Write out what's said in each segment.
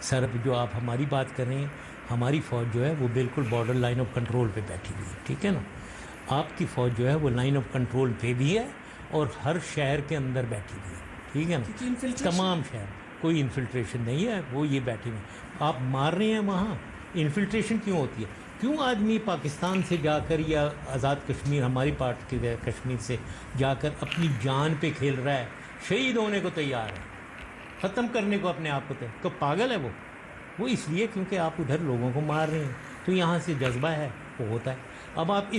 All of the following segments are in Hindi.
सर जो आप हमारी बात कर रहे हैं, हमारी फ़ौज जो है वो बिल्कुल बॉर्डर लाइन ऑफ कंट्रोल पे बैठी हुई है, ठीक है ना। आपकी फ़ौज जो है वो लाइन ऑफ कंट्रोल पे भी है और हर शहर के अंदर बैठी हुई है, ठीक है ना। तमाम शहर, कोई इन्फिल्ट्रेशन नहीं है, वो ये बैठी हुई। आप मार रहे हैं वहाँ, इन्फिल्ट्रेशन क्यों होती है? क्यों आदमी पाकिस्तान से जाकर या आज़ाद कश्मीर, हमारी पार्ट के कश्मीर से जाकर अपनी जान पे खेल रहा है, शहीद होने को तैयार है, ख़त्म करने को अपने आप को तैयार? तो पागल है वो इसलिए क्योंकि आप उधर लोगों को मार रहे हैं, तो यहाँ से जज्बा है वो होता है। अब आप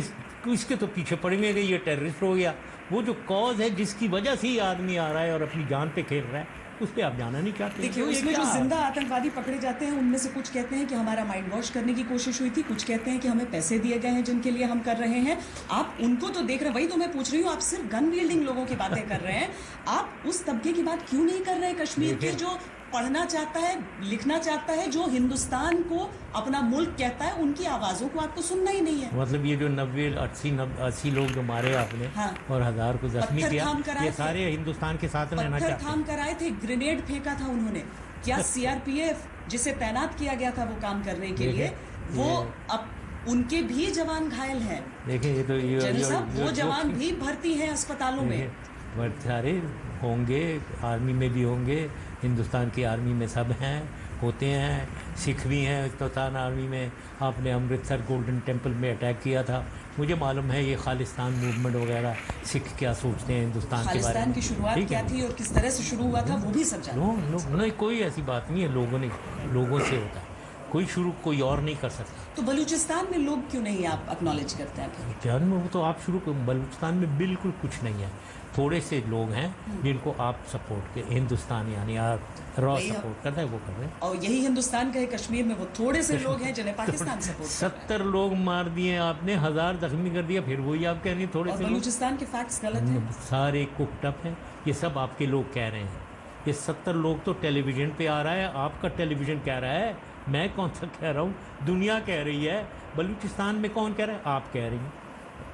इसके तो पीछे पड़ेंगे कि ये टेररिस्ट हो गया। वो जो कॉज है जिसकी वजह से ही आदमी आ रहा है और अपनी जान पे खेल रहा है, उस पर आप जाना नहीं चाहते। देखिए, उसमें जो जिंदा आतंकवादी पकड़े जाते हैं उनमें से कुछ कहते हैं कि हमारा माइंड वॉश करने की कोशिश हुई थी, कुछ कहते हैं कि हमें पैसे दिए गए हैं जिनके लिए हम कर रहे हैं। आप उनको तो देख रहे हैं, वही तो मैं पूछ रही हूँ, आप सिर्फ गन विल्डिंग लोगों की बातें कर रहे हैं, आप उस तबके की बात क्यों नहीं कर रहे हैं कश्मीर के, जो पढ़ना चाहता है, लिखना चाहता है, जो हिंदुस्तान को अपना मुल्क कहता है, उनकी आवाज़ों को आपको सुनना ही नहीं है। मतलब ये जो 90-80 लोग जो मारे आपने, हाँ, और 1000 को जख्मी किया, ये सारे हिंदुस्तान के साथ रहना चाहते हैं। थाम कर आए थे, ग्रेनेड फेंका था उन्होंने। क्या सीआरपीएफ जिसे तैनात किया गया था वो काम करने के लिए, वो अब उनके भी जवान घायल हैं। देखिए ये तो वो जवान भी भर्ती हैं अस्पतालों में। सारे होंगे, आर्मी में भी होंगे, हिंदुस्तान की आर्मी में सब हैं, होते हैं, सिख भी हैं हिंदुस्तान आर्मी में। आपने अमृतसर गोल्डन टेम्पल में अटैक किया था, मुझे मालूम है ये खालिस्तान मूवमेंट वगैरह, सिख क्या सोचते हैं हिंदुस्तान के बारे में, की शुरुआत क्या थी और किस तरह से शुरू हुआ था वो भी सब जानते हैं। नहीं, कोई ऐसी बात नहीं है, लोगों से होता है, कोई शुरू कोई और नहीं कर सकता। तो बलूचिस्तान में लोग क्यों नहीं आप एक्नॉलेज करते हैं? क्या वो तो आप शुरू, बलूचिस्तान में बिल्कुल कुछ नहीं है, थोड़े से लोग हैं जिनको आप सपोर्ट के, हिंदुस्तान यानी आप रॉ सपोर्ट करता है वो कर रहे हैं। और यही हिंदुस्तान का है कश्मीर में, वो थोड़े से लोग हैं जिन्हें पाकिस्तान सपोर्ट 70 लोग मार दिए आपने, 1000 जख्मी कर दिया, फिर वही आप कह रही हैं थोड़े से। बलूचिस्तान के फैक्ट्स गलत हैं, सारे कुकटअप हैं, ये सब आपके लोग कह रहे हैं। ये 70 लोग तो टेलीविज़न पे आ रहा है, आपका टेलीविज़न कह रहा है, मैं कौन सा कह रहा हूँ, दुनिया कह रही है। बलूचिस्तान में कौन कह रहा है? आप कह रही हैं,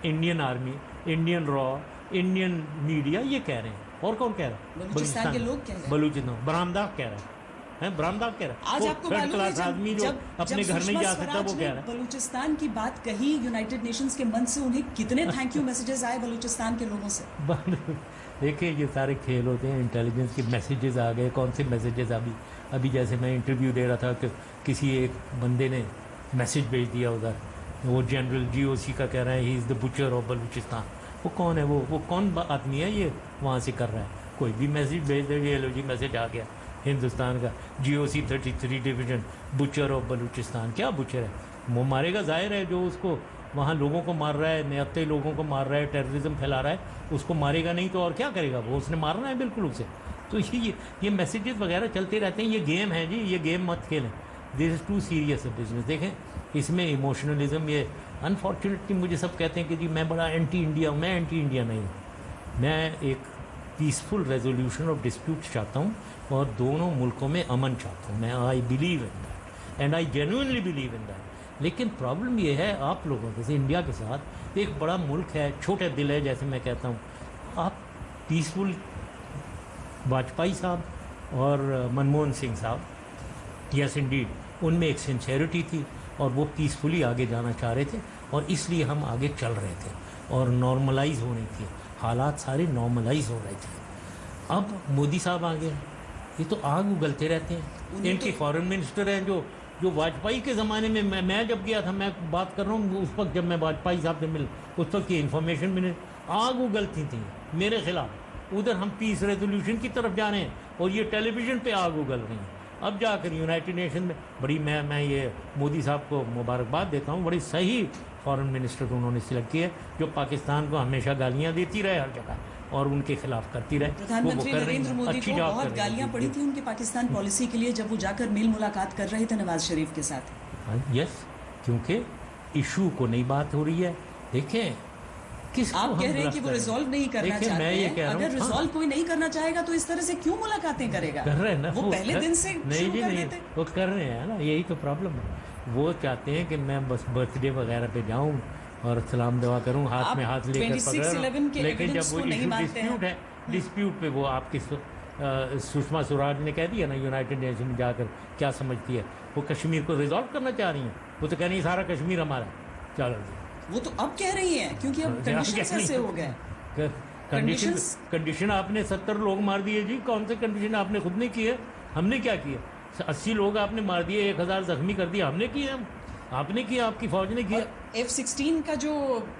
Indian army, Indian raw, Indian media ये कह रहे हैं। और कौन कह रहा है? बलूचिस्तान के लोग कह रहे हैं। बलूचिस्तान बरामदा कह रहा है, बरामदा कह रहा है। आज आपको मालूम है आदमी जो अपने घर नहीं जा सकता वो कह रहा है। बलूचिस्तान की बात कही यूनाइटेड नेशंस के मंच से, उन्हें कितने थैंक यू मैसेजेस आए बलूचिस्तान के लोगों से। देखिए ये सारे खेल होते हैं, इंटेलिजेंस के मैसेजेस आ गए। कौन से मैसेजेस? अभी जैसे मैं इंटरव्यू दे रहा था कि किसी एक बंदे ने मैसेज भेज दिया उधर, वो जनरल GOC का कह रहा है he is the butcher of Balochistan. वो कौन है? वो कौन आदमी है ये वहाँ से कर रहा है? कोई भी मैसेज भेज दे, ये लो जी मैसेज आ गया हिंदुस्तान का, GOC 33 division butcher of Balochistan. क्या बुचर है? वो मारेगा, जाहिर है, जो उसको वहाँ लोगों को मार रहा है, निहत्ते लोगों को मार रहा है, टेररिज्म फैला रहा है, उसको मारेगा नहीं तो और क्या करेगा? वो उसने मारना है बिल्कुल उसे। तो ये मैसेजेस वगैरह चलते रहते हैं। ये गेम है जी, ये गेम मत खेलें, this is too serious business. देखें इसमें इमोशनलिज्म, ये अनफॉर्चुनेटली मुझे सब कहते हैं कि जी मैं बड़ा एंटी इंडिया हूँ। मैं एंटी इंडिया नहीं हूँ, मैं एक पीसफुल रेजोल्यूशन ऑफ डिस्प्यूट चाहता हूँ और दोनों मुल्कों में अमन चाहता हूँ। मैं I believe in that and I genuinely believe in that. लेकिन प्रॉब्लम ये है आप लोगों जैसे इंडिया के साथ, एक बड़ा मुल्क है, छोटे दिल है, जैसे मैं कहता हूँ। आप पीसफुल, वाजपेयी साहब और मनमोहन सिंह साहब, यस इंडीड, उनमें एक सिंसेरिटी थी और वो पीसफुली आगे जाना चाह रहे थे और इसलिए हम आगे चल रहे थे और नॉर्मलाइज हो रही थी, हालात सारे नॉर्मलाइज हो रहे थे। अब मोदी साहब आ गए, ये तो आग उगलते रहते हैं। इनके फॉरेन मिनिस्टर हैं जो वाजपेयी के ज़माने में, मैं जब गया था, मैं बात कर रहा हूँ उस वक्त जब मैं वाजपेयी साहब से मिल, उस वक्त की इन्फॉर्मेशन मैंने, आग उगलती थी मेरे खिलाफ। उधर हम पीस रेजोल्यूशन की तरफ जा रहे हैं और ये टेलीविज़न पे आग उगल रही हैं। अब जाकर यूनाइटेड नेशन में बड़ी, मैं ये मोदी साहब को मुबारकबाद देता हूँ, बड़ी सही फॉरेन मिनिस्टर उन्होंने सिलेक्ट किया, जो पाकिस्तान को हमेशा गालियाँ देती रहे हर जगह और उनके खिलाफ करती रहे। प्रधानमंत्री नरेंद्र मोदी को बहुत गालियाँ पड़ी थी उनकी पाकिस्तान पॉलिसी के लिए जब वो जाकर मेल मुलाकात कर रहे थे नवाज शरीफ के साथ। यस, क्योंकि इशू को नई बात हो रही है। देखें आप कह रहे हैं कि वो रिजॉल्व नहीं करना चाहते हैं। अगर रिजॉल्व कोई नहीं करना चाहेगा तो इस तरह से क्यों मुलाकातें करेगा? कर रहे हैं ना, वो पहले दिन से नहीं जी नहीं, वो कर रहे हैं ना, यही तो प्रॉब्लम है। वो चाहते हैं कि मैं बस बर्थडे वगैरह पे जाऊं और सलाम दुआ करूं, हाथ में हाथ लेकर पकड़, लेकिन जब वो इशू डिस्प्यूट है, डिस्प्यूट पे वो आपकी सुषमा स्वराज ने कह दिया ना यूनाइटेड नेशन में जाकर क्या समझती है, वो कश्मीर को रिजॉल्व करना चाह रही हैं। वो तो कह रही है सारा कश्मीर हमारा है। चलो जी, वो तो अब कह रही हैं क्योंकि अब कंडीशन ऐसे हो गए। कंडीशन आपने 70 लोग मार दिए जी। कौन से कंडीशन आपने खुद नहीं किए, हमने क्या किया? 80 लोग आपने मार दिए, 1000 जख्मी कर दिया, हमने किए? हम आपने किया, आपकी फौज ने किया। F-16 का जो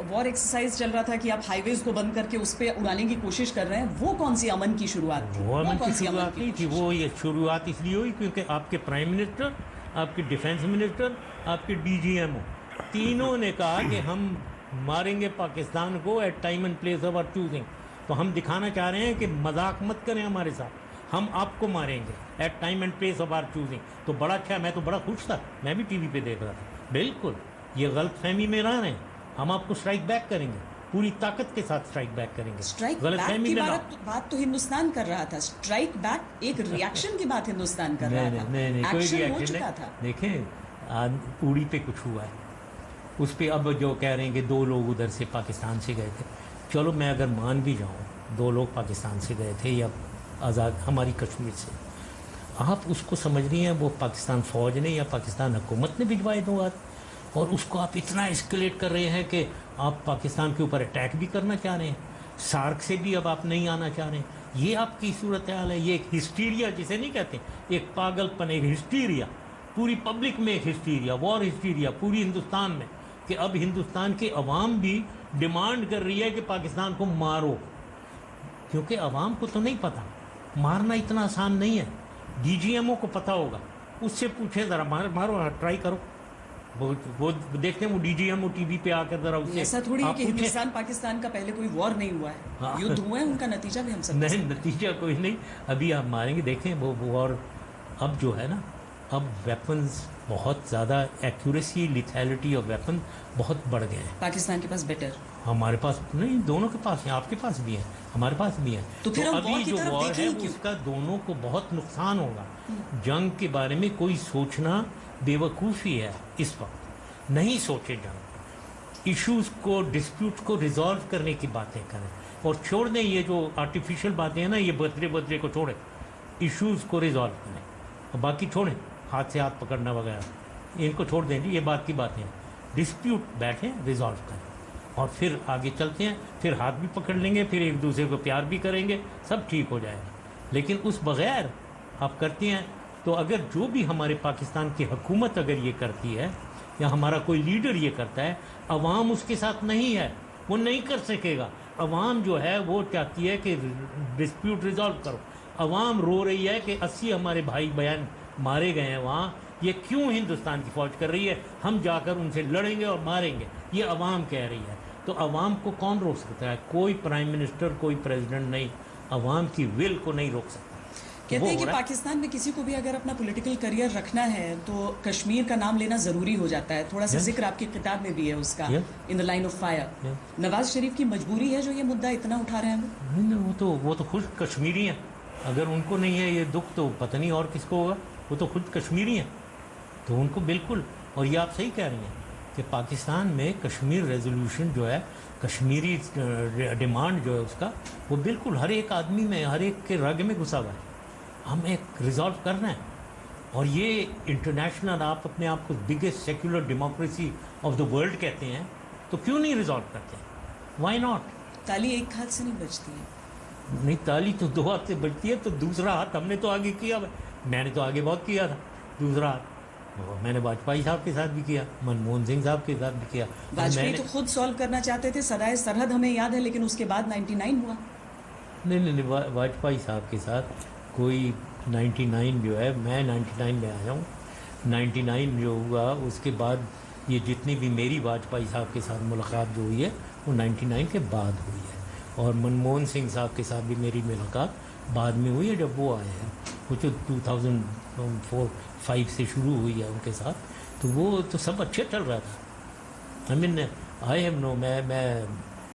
वॉर एक्सरसाइज चल रहा था कि आप हाईवेज को बंद करके उस पर उड़ाने की कोशिश कर रहे हैं, वो कौन सी अमन की शुरुआत थी? वो अमन कौन की सी शुरुआत नहीं थी। वो ये शुरुआत इसलिए हुई क्योंकि आपके प्राइम मिनिस्टर, आपके डिफेंस मिनिस्टर, आपके DGMO तीनों ने कहा कि हम मारेंगे पाकिस्तान को at time and place of our choosing. तो हम दिखाना चाह रहे हैं कि मजाक मत करें हमारे साथ, हम आपको मारेंगे at time and place of our choosing. तो बड़ा अच्छा, मैं तो बड़ा खुश था, मैं भी टीवी पे देख रहा था। बिल्कुल ये गलत फहमी में रह रहे हैं, हम आपको स्ट्राइक बैक करेंगे, पूरी ताकत के साथ स्ट्राइक बैक करेंगे। स्ट्राइक गलत बैक फहमी की में ना। बात तो हिंदुस्तान कर रहा था। स्ट्राइक बैक एक रिएक्शन की बात हिंदुस्तान कर रहा था। नहीं कोई एक्शन हो रिएक्शन चुका नहीं। था। देखें उड़ी पे कुछ हुआ है, उस पे अब जो कह रहे हैं कि 2 लोग उधर से पाकिस्तान से गए थे, चलो मैं अगर मान भी जाऊँ 2 लोग पाकिस्तान से गए थे या आज़ाद हमारी कश्मीर से, आप उसको समझ रही हैं वो पाकिस्तान फ़ौज ने या पाकिस्तान हुकूमत ने भिजवाए 2 आदमी, और उसको आप इतना एस्केलेट कर रहे हैं कि आप पाकिस्तान के ऊपर अटैक भी करना चाह रहे हैं, सार्क से भी अब आप नहीं आना चाह रहे हैं। ये आपकी सूरत हाल है। ये एक हिस्टीरिया जिसे नहीं कहते, एक पागलपन, एक हिस्टीरिया, पूरी पब्लिक में एक हिस्टीरिया, वॉर हिस्टीरिया पूरी हिंदुस्तान में, कि अब हिंदुस्तान की अवाम भी डिमांड कर रही है कि पाकिस्तान को मारो, क्योंकि अवाम को तो नहीं पता मारना इतना आसान नहीं है। DGMO को पता होगा, उससे पूछे ज़रा, मारो ट्राई करो। वो देखते हैं वो DGMO टीवी पे आकर ज़रा उससे ऐसा थोड़ी है आप कि पूछें। हिंदुस्तान पाकिस्तान का पहले कोई वॉर नहीं हुआ है, हाँ। युद्ध हुए हैं, उनका नतीजा भी हम सब नहीं, नतीजा कोई नहीं, अभी आप मारेंगे, देखें वो। और अब जो है ना, अब वेपन्स बहुत ज़्यादा, एक्यूरेसी, लिथैलिटी ऑफ वेपन बहुत बढ़ गए हैं। पाकिस्तान के पास बेटर। हमारे पास नहीं, दोनों के पास है, आपके पास भी है, हमारे पास भी है। तो फिर हम अभी वॉर की जो तरफ वॉर देखें है ही क्यों? उसका दोनों को बहुत नुकसान होगा। जंग के बारे में कोई सोचना बेवकूफ़ी है इस वक्त, नहीं सोचे जंग। इश्यूज को, डिस्प्यूट को रिजॉल्व करने की बातें करें और छोड़ दें ये जो आर्टिफिशियल बातें हैं ना, ये बर्थडे को छोड़ें, इश्यूज को रिजॉल्व करें और बाकी छोड़ें, हाथ से हाथ पकड़ना वगैरह इनको छोड़ दें जी, ये बात की बातें हैं। डिस्प्यूट बैठें, रिजॉल्व करें और फिर आगे चलते हैं, फिर हाथ भी पकड़ लेंगे, फिर एक दूसरे को प्यार भी करेंगे, सब ठीक हो जाएगा। लेकिन उस बग़ैर आप करते हैं तो अगर जो भी हमारे पाकिस्तान की हुकूमत अगर ये करती है या हमारा कोई लीडर ये करता है, अवाम उसके साथ नहीं है, वो नहीं कर सकेगा। अवाम जो है वो चाहती है कि डिस्प्यूट रिजॉल्व करो। अवाम रो रही है कि 80 हमारे भाई बहन मारे गए हैं वहाँ, ये क्यों हिंदुस्तान की फ़ौज कर रही है, हम जाकर उनसे लड़ेंगे और मारेंगे, ये अवाम कह रही है। तो अवाम को कौन रोक सकता है? कोई प्राइम मिनिस्टर, कोई प्रेसिडेंट नहीं, अवाम की विल को नहीं रोक सकता। कहते हैं कि पाकिस्तान में किसी को भी अगर अपना पॉलिटिकल करियर रखना है तो कश्मीर का नाम लेना ज़रूरी हो जाता है। थोड़ा सा जिक्र आपकी किताब में भी है उसका, in the line of fire. Nawaz Sharif की मजबूरी है जो ये मुद्दा इतना उठा रहे हैं? नहीं, वो तो खुद कश्मीरी हैं। अगर उनको नहीं है ये दुख तो पता नहीं और किसको होगा। वो तो खुद कश्मीरी हैं, तो उनको बिल्कुल। और ये आप सही कह रही हैं कि पाकिस्तान में कश्मीर रेजोल्यूशन जो है, कश्मीरी डिमांड जो है उसका, वो बिल्कुल हर एक आदमी में, हर एक के रग में घुसा हुआ है। हम एक रिजॉल्व करना है और ये इंटरनेशनल, आप अपने आप को biggest secular democracy of the world कहते हैं, तो क्यों नहीं रिजॉल्व करते? Why not? ताली एक हाथ से नहीं बजती है। नहीं, ताली तो 2 हाथ से बजती है, तो दूसरा हाथ हमने तो आगे किया। मैंने तो आगे बहुत किया था दूसरा हाथ, मैंने वाजपेयी साहब के साथ भी किया, मनमोहन सिंह साहब के साथ भी किया। वाजपेयी तो खुद सॉल्व करना चाहते थे, सदाए सरहद हमें याद है, लेकिन उसके बाद 99 हुआ। नहीं, वाजपेयी साहब के साथ कोई 99 जो है, मैं 99 में आया हूँ। 99 जो हुआ उसके बाद ये जितनी भी मेरी वाजपेयी साहब के साथ मुलाकात जो हुई है वो 99 के बाद हुई है। और मनमोहन सिंह साहब के साथ भी मेरी मुलाकात बाद में हुई है, जब वो आए हैं। वो जो 2004-05 से शुरू हुई है उनके साथ, तो वो तो सब अच्छे चल रहा था। I mean I have no, मैं